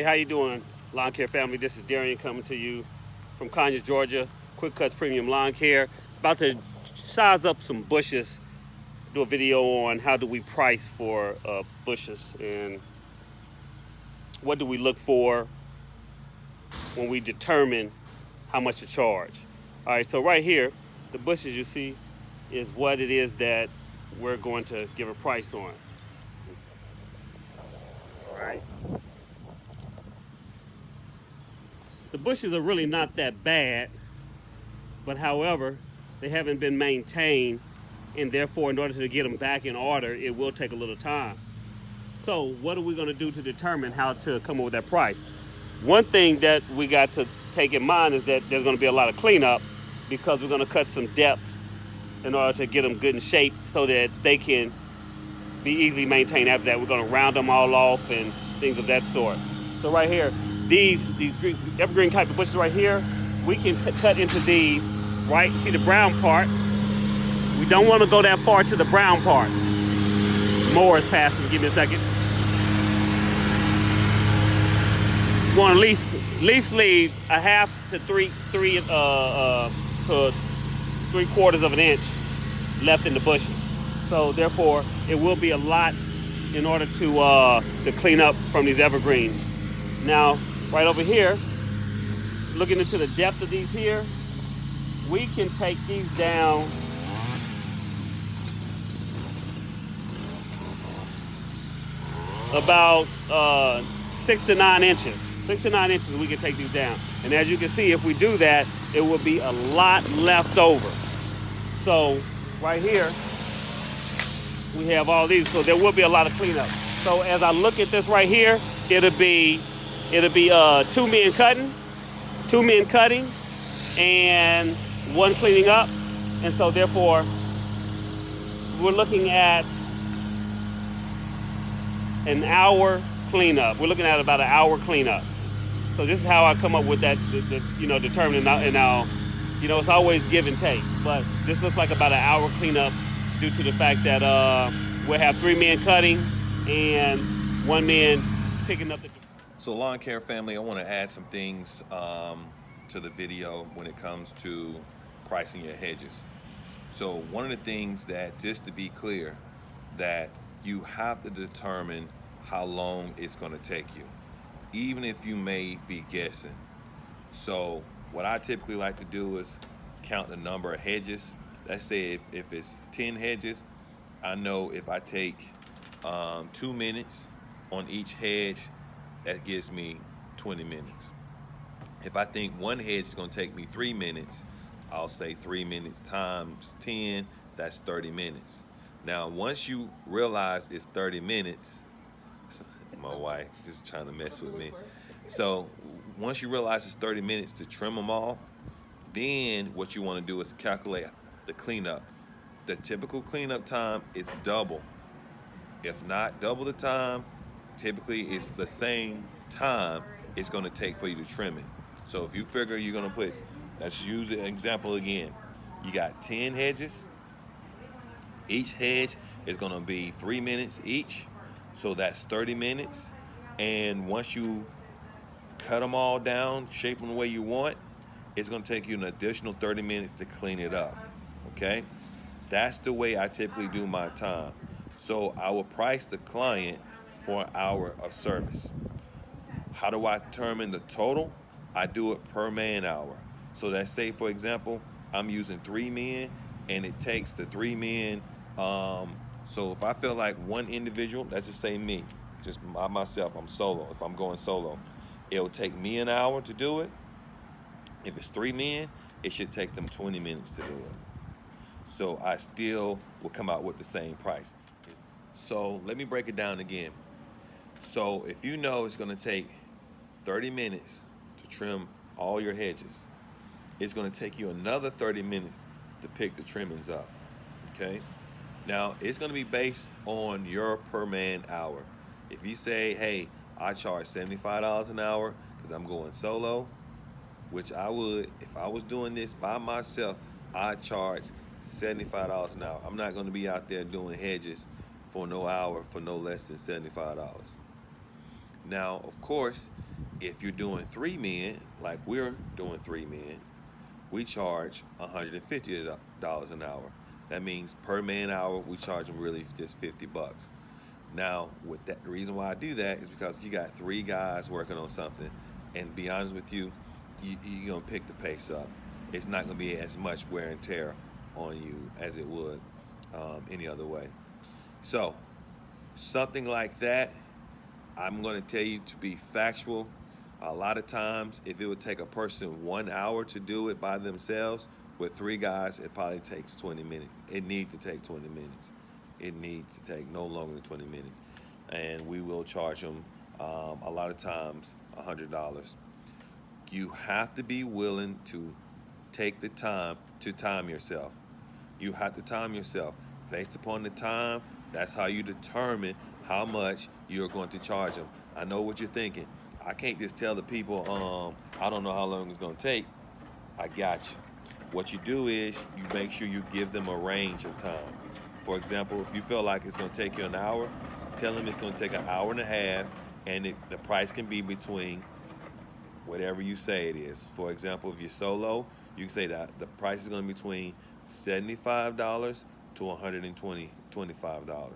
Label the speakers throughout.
Speaker 1: Hey, how you doing, lawn care family? This is Darian coming to you from Conyers, Georgia. Quick Cutz Premium Lawn Care. About to size up some bushes. Do a video on how do we price for bushes and what do we look for when we determine how much to charge. All right, so right here, the bushes you see is what it is that we're going to give a price on. All right. The bushes are really not that bad, but however, they haven't been maintained, and therefore, in order to get them back in order, it will take a little time. So what are we going to do to determine how to come up with that price? One thing that we got to take in mind is that there's going to be a lot of cleanup because we're going to cut some depth in order to get them good in shape so that they can be easily maintained after that. We're going to round them all off and things of that sort. So right here, these evergreen type of bushes right here, we can cut into these, right? See the brown part? We don't want to go that far to the brown part. Mower is passing, give me a second. You want to at least leave a half to three quarters of an inch left in the bush. So therefore, it will be a lot in order to clean up from these evergreens. Now, right over here, looking into the depth of these here, we can take these down about 6 to 9 inches. 6 to 9 inches we can take these down. And as you can see, if we do that, it will be a lot left over. So right here, we have all these, so there will be a lot of cleanup. So as I look at this right here, it'll be 2 men cutting, and 1 cleaning up. And so therefore, we're looking at an hour cleanup. We're looking at about an hour cleanup. So this is how I come up with that, determining, and I'll, it's always give and take. But this looks like about an hour cleanup due to the fact that we'll have 3 men cutting and 1 man picking up the...
Speaker 2: So lawn care family, I want to add some things to the video when it comes to pricing your hedges. So one of the things that, just to be clear, that you have to determine how long it's going to take you, even if you may be guessing. So what I typically like to do is count the number of hedges. Let's say if it's 10 hedges, I know if I take 2 minutes on each hedge, that gives me 20 minutes. If I think one hedge is going to take me 3 minutes, I'll say 3 minutes times 10, that's 30 minutes. Now, once you realize it's 30 minutes, my wife just trying to mess with me. So once you realize it's 30 minutes to trim them all, then what you want to do is calculate the cleanup. The typical cleanup time is double. If not double the time, typically it's the same time it's going to take for you to trim it. So if you figure you're going to put, let's use an example again. You got 10 hedges. Each hedge is going to be 3 minutes each. So that's 30 minutes. And once you cut them all down, shape them the way you want, it's going to take you an additional 30 minutes to clean it up. Okay? That's the way I typically do my time. So I will price the client for an hour of service. How do I determine the total? I do it per man hour. So let's say, for example, I'm using 3 men, and it takes the 3 men. So if I feel like one individual, let's just say me, just by myself, I'm solo. If I'm going solo, it'll take me an hour to do it. If it's 3 men, it should take them 20 minutes to do it. So I still will come out with the same price. So let me break it down again. So if you know it's going to take 30 minutes to trim all your hedges, it's going to take you another 30 minutes to pick the trimmings up, okay? Now, it's going to be based on your per man hour. If you say, hey, I charge $75 an hour because I'm going solo, which I would, if I was doing this by myself, I'd charge $75 an hour. I'm not going to be out there doing hedges for no hour for no less than $75. Now, of course, if you're doing 3 men, like we're doing 3 men, we charge $150 an hour. That means per man hour, we charge them really just 50 bucks. Now, with that, the reason why I do that is because you got 3 guys working on something, and to be honest with you, you're gonna pick the pace up. It's not gonna be as much wear and tear on you as it would any other way. So, something like that, I'm gonna tell you to be factual. A lot of times, if it would take a person 1 hour to do it by themselves, with 3 guys, it probably takes 20 minutes. It needs to take 20 minutes. It needs to take no longer than 20 minutes. And we will charge them a lot of times $100. You have to be willing to take the time to time yourself. You have to time yourself. Based upon the time, that's how you determine how much you're going to charge them. I know what you're thinking. I can't just tell the people, I don't know how long it's going to take. I got you. What you do is you make sure you give them a range of time. For example, if you feel like it's going to take you an hour, tell them it's going to take an hour and a half, and the price can be between whatever you say it is. For example, if you're solo, you can say that the price is going to be between $75 to $125.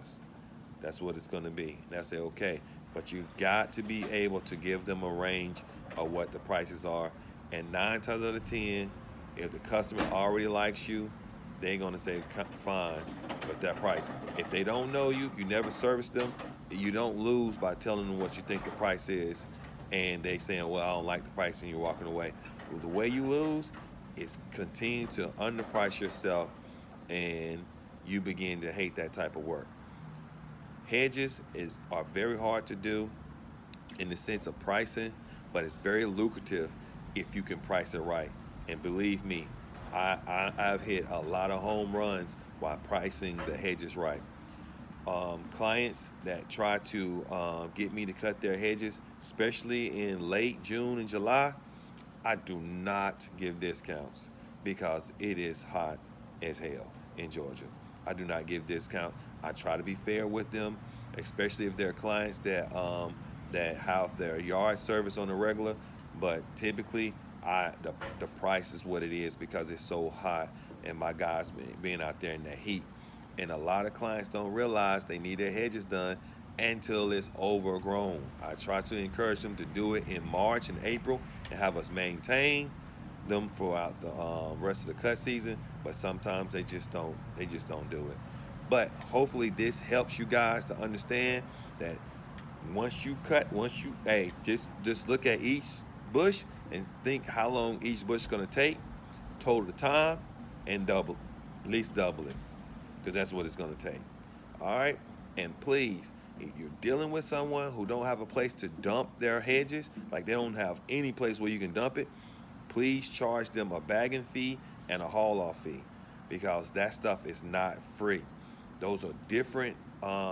Speaker 2: That's what it's going to be. And I say, okay, but you got to be able to give them a range of what the prices are. And 9 times out of 10, if the customer already likes you, they're going to say, fine, with that price. If they don't know you, you never service them, you don't lose by telling them what you think the price is, and they saying, well, I don't like the price, and you're walking away. Well, the way you lose is continue to underprice yourself, and you begin to hate that type of work. Hedges are very hard to do in the sense of pricing, but it's very lucrative if you can price it right. And believe me, I've hit a lot of home runs while pricing the hedges right. Clients that try to get me to cut their hedges, especially in late June and July, I do not give discounts because it is hot as hell in Georgia. I do not give discounts. I try to be fair with them, especially if they're clients that have their yard service on the regular. But typically, the price is what it is because it's so hot, and my guys being out there in the heat. And a lot of clients don't realize they need their hedges done until it's overgrown. I try to encourage them to do it in March and April and have us maintain them throughout the rest of the cut season, but sometimes they just don't do it. But hopefully this helps you guys to understand that once you cut, just look at each bush and think how long each bush is going to take, total the time, and at least double it, because that's what it's going to take. All right, and please, if you're dealing with someone who don't have a place to dump their hedges, like they don't have any place where you can dump it, please charge them a bagging fee and a haul-off fee, because that stuff is not free. Those are different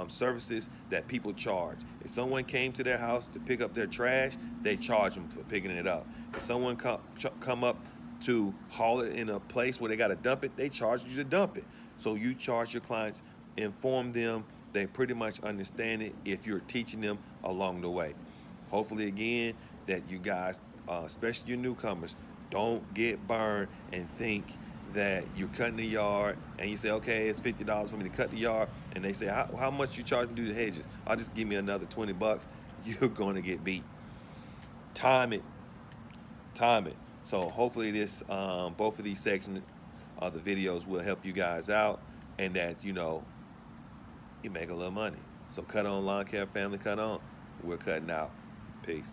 Speaker 2: services that people charge. If someone came to their house to pick up their trash, they charge them for picking it up. If someone come up to haul it in a place where they got to dump it, they charge you to dump it. So you charge your clients, inform them, they pretty much understand it if you're teaching them along the way. Hopefully, again, that you guys, especially your newcomers, don't get burned and think that you're cutting the yard and you say, okay, it's $50 for me to cut the yard, and they say, how much you charge me to do the hedges? I'll just give me another 20 bucks. You're going to get beat. Time it. So hopefully this, both of these sections of the videos will help you guys out, and that, you make a little money. So cut on, lawn care family, cut on. We're cutting out. Peace.